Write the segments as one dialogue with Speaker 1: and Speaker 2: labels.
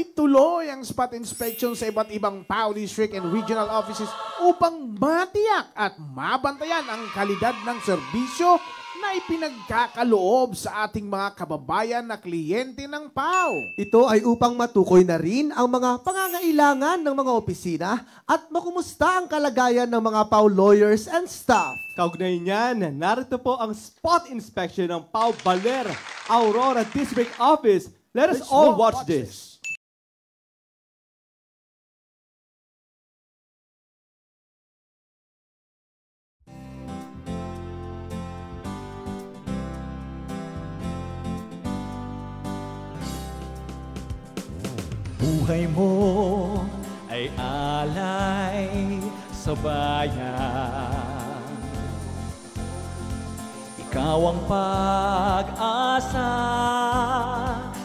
Speaker 1: Tuloy-tuloy ang spot inspection sa iba't ibang PAO District and Regional Offices upang matiyak at mabantayan ang kalidad ng serbisyo na ipinagkakaloob sa ating mga kababayan na kliyente ng PAO.
Speaker 2: Ito ay upang matukoy na rin ang mga pangangailangan ng mga opisina at makumusta ang kalagayan ng mga PAO lawyers and staff.
Speaker 3: Kaugnay niyan, narito po ang spot inspection ng PAO Baler, Aurora District Office. Let us all watch this.
Speaker 4: Buhay mo ay alay sa bayan. Ikaw ang pag-asa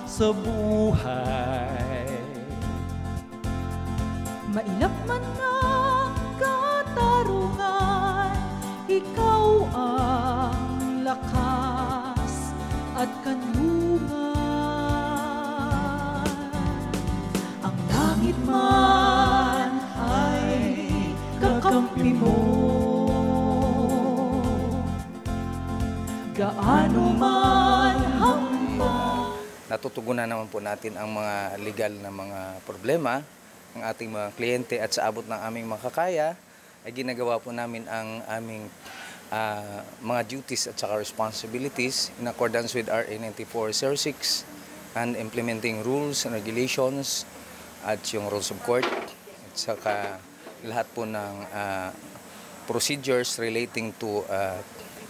Speaker 4: sa buhay.
Speaker 5: Mailap man ang katarungan, ikaw ang lakas at kanlungan. Ang langit man ay kakampi mo, gaano man hanggang.
Speaker 6: Natutugunan naman po natin ang mga legal na mga problema ng ating mga kliyente at sa abot ng aming makakaya ay ginagawa po namin ang aming mga duties at saka responsibilities in accordance with RA 9406 and implementing rules and regulations at yung rules of court at saka lahat po ng procedures relating to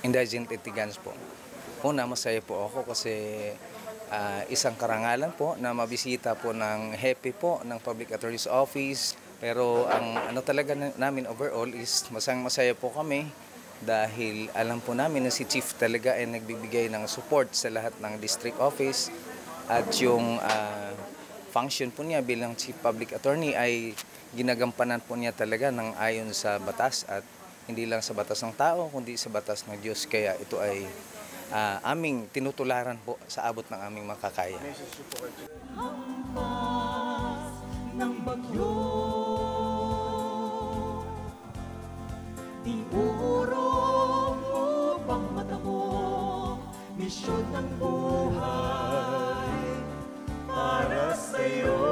Speaker 6: indigent litigants po. Una, masaya po ako kasi isang karangalan po na mabisita po ng hepe po ng Public Attorney's Office. Pero ang ano talaga namin overall is masaya po kami dahil alam po namin na si Chief talaga ay nagbibigay ng support sa lahat ng District Office at yung function po niya bilang Chief Public Attorney ay ginagampanan po niya talaga ng ayon sa batas at hindi lang sa batas ng tao kundi sa batas ng Diyos. Kaya ito ay aming tinutularan po sa abot ng aming makakaya.
Speaker 5: Hampas ng bagyo, di uurong upang matamo, misyon ng buhay para sa'yo.